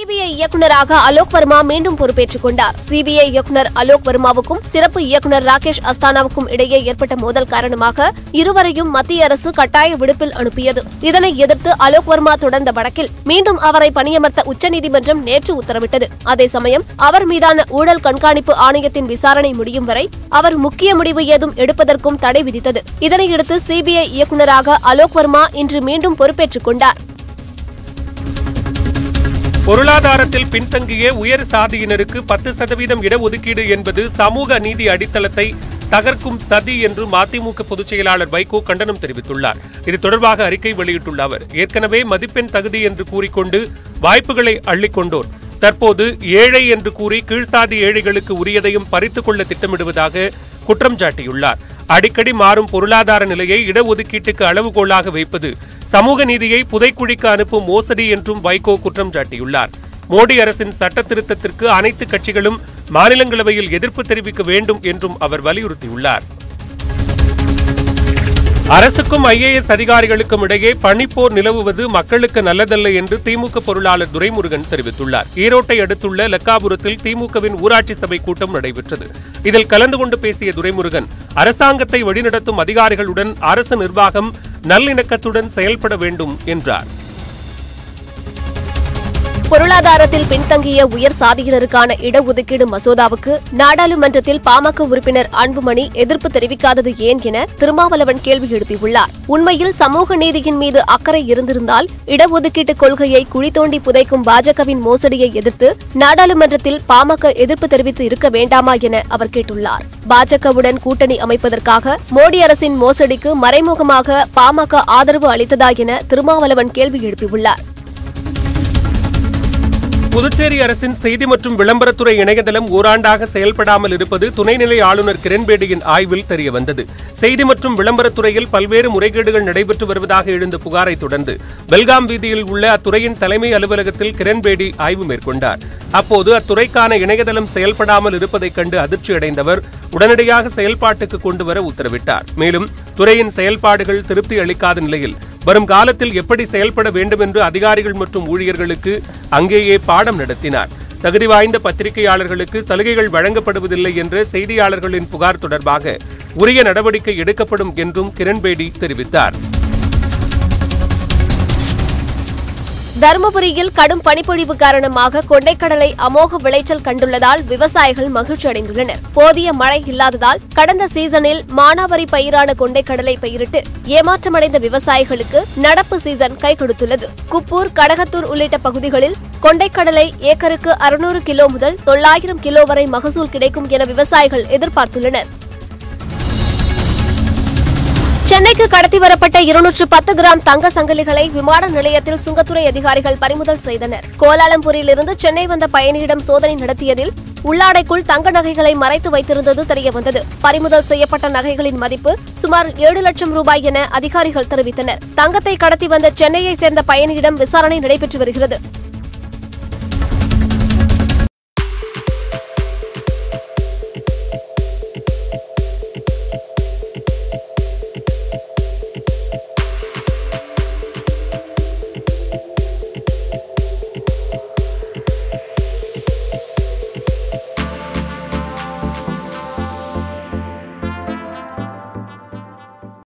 CBI இயக்குநராக அலோக் வர்மா மீண்டும் பொறுப்பேற்றுக் கொண்டார். சிபிஐ இயக்குநர் அலோக் வர்மாவுக்கும் சிறப்பு இயக்குநர் ராகேஷ் அஸ்தானாவுக்கும் இடையே ஏற்பட்ட மோதல் காரணமாக இருவரையும் மத்திய அரசு கட்டாய விடுப்பில் அனுப்பியது. இதனை எதிர்த்து அலோக் வர்மா தொடர்ந்த வழக்கில் மீண்டும் அவரை பணியமர்த்த உச்சநீதிமன்றம் நேற்று உத்தரவிட்டது. அதே சமயம் அவர் மீதான ஊழல் கண்காணிப்பு ஆணையத்தின் விசாரணை முடியும் வரை அவர் முக்கிய முடிவு ஏதும் எடுப்பதற்கும் தடை விதித்தது. இதனையடுத்து சிபிஐ இயக்குநராக அலோக் வர்மா இன்று மீண்டும் பொறுப்பேற்றுக் கொண்டார். பொருளாதாரத்தில் பின்தங்கிய உயர் சாதியினருக்கு 10% இடஒதுக்கீடு என்பது சமூக நீதி அடித்தளத்தை தகர்க்கும் சதி என்று மதிமுக பொதுச் செயலாளர் வைகோ கண்டனம் தெரிவித்துள்ளார். இது தொடர்பாக அறிக்கை வெளியிட்டுள்ள அவர், ஏற்கனவே மதிப்பெண் தகுதி என்று கூறிக்கொண்டு வாய்ப்புகளை அள்ளிக்கொண்டோர் தற்போது ஏழை என்று கூறி கீழ்சாதி ஏழைகளுக்கு உரியதையும் பறித்துக் கொள்ள திட்டமிடுவதாக குற்றம் சாட்டியுள்ளார். அடிக்கடி மாறும் பொருளாதார நிலையை இடஒதுக்கீட்டுக்கு அளவுகோலாக வைப்பது சமூக நீதியை புதைக்குழிக்கு அனுப்பும் மோசடி என்றும் வைகோ குற்றம் சாட்டியுள்ளார். மோடி அரசின் சட்ட திருத்தத்திற்கு அனைத்து கட்சிகளும் மாநிலங்களவையில் எதிர்ப்பு தெரிவிக்க வேண்டும் என்றும் அவர் வலியுறுத்தியுள்ளார். அரசுக்கும் IAS அதிகாரிகளுக்கும் இடையே பணிப்போர் நிலவுவது மக்களுக்கு நல்லதல்ல என்று திமுக பொருளாளர் துரைமுருகன் தெரிவித்துள்ளார். ஈரோட்டை அடுத்துள்ள லக்காபுரத்தில் திமுகவின் ஊராட்சி சபை கூட்டம் நடைபெற்றது. இதில் கலந்து கொண்டு பேசிய துரைமுருகன், அரசாங்கத்தை வழிநடத்தும் அதிகாரிகளுடன் அரசு நிர்வாகம் நல்லிணக்கத்துடன் செயல்பட வேண்டும் என்றார். பொருளாதாரத்தில் பின்தங்கிய உயர் சாதியினருக்கான இடஒதுக்கீடு மசோதாவுக்கு நாடாளுமன்றத்தில் பாமக உறுப்பினர் அன்புமணி எதிர்ப்பு தெரிவிக்காதது ஏன் என திருமாவளவன் கேள்வி எழுப்பியுள்ளார். உண்மையில் சமூக நீதியின் மீது அக்கறை இருந்திருந்தால் இடஒதுக்கீட்டு கொள்கையை குழி தோண்டி புதைக்கும் பாஜகவின் மோசடியை எதிர்த்து நாடாளுமன்றத்தில் பாமக எதிர்ப்பு தெரிவித்து இருக்க வேண்டாமா என அவர் கேட்டுள்ளார். பாஜகவுடன் கூட்டணி அமைப்பதற்காக மோடி அரசின் மோசடிக்கு மறைமுகமாக பாமக ஆதரவு அளித்ததா என திருமாவளவன் கேள்வி எழுப்பியுள்ளார். புதுச்சேரி அரசின் செய்தி மற்றும் விளம்பரத்துறை இணையதளம் ஓராண்டாக செயல்படாமல் இருப்பது துணைநிலை ஆளுநர் கிரண்பேடியின் ஆய்வில் தெரியவந்தது. செய்தி மற்றும் விளம்பரத்துறையில் பல்வேறு முறைகேடுகள் நடைபெற்று வருவதாக எழுந்த புகாரை தொடர்ந்து பெல்காம் வீதியில் உள்ள அத்துறையின் தலைமை அலுவலகத்தில் கிரண்பேடி ஆய்வு மேற்கொண்டார். அப்போது அத்துறைக்கான இணையதளம் செயல்படாமல் இருப்பதைக் கண்டு அதிர்ச்சியடைந்தவர் உடனடியாக செயல்பாட்டுக்கு கொண்டுவர உத்தரவிட்டார். மேலும் துறையின் செயல்பாடுகள் திருப்தி அளிக்காத நிலையில் வரும் காலத்தில் எப்படி செயல்பட வேண்டும் என்று அதிகாரிகள் மற்றும் ஊழியர்களுக்கு அங்கேயே பாடம் நடத்தினார். தகுதி வாய்ந்த பத்திரிகையாளர்களுக்கு சலுகைகள் வழங்கப்படுவதில்லை என்ற செய்தியாளர்களின் புகார் தொடர்பாக உரிய நடவடிக்கை எடுக்கப்படும் என்றும் கிரண்பேடி தெரிவித்தார். தருமபுரியில் கடும் பனிப்பொழிவு காரணமாக கொண்டைக்கடலை அமோக விளைச்சல் கண்டுள்ளதால் விவசாயிகள் மகிழ்ச்சி அடைந்துள்ளனர். போதிய மழை இல்லாததால் கடந்த சீசனில் மானாவாரி பயிரான கொண்டைக்கடலை பயிரிட்டு ஏமாற்றமடைந்த விவசாயிகளுக்கு நடப்பு சீசன் கை கொடுத்துள்ளது. குப்பூர், கடகத்தூர் உள்ளிட்ட பகுதிகளில் கொண்டைக்கடலை ஏக்கருக்கு 600 கிலோ முதல் 900 கிலோ வரை மகசூல் கிடைக்கும் என விவசாயிகள் எதிர்பார்த்துள்ளனர். சென்னைக்கு கடத்தி வரப்பட்ட 210 கிராம் தங்க சங்கிலிகளை விமான நிலையத்தில் சுங்கத்துறை அதிகாரிகள் பறிமுதல் செய்தனர். கோலாலம்பூரிலிருந்து சென்னை வந்த பயணியிடம் சோதனை நடத்தியதில் உள்ளாடைக்குள் தங்க நகைகளை மறைத்து வைத்திருந்தது தெரியவந்தது. பறிமுதல் செய்யப்பட்ட நகைகளின் மதிப்பு சுமார் 7 லட்சம் ரூபாய் என அதிகாரிகள் தெரிவித்தனர். தங்கத்தை கடத்தி வந்த சென்னையை சேர்ந்த பயணியிடம் விசாரணை நடைபெற்று வருகிறது.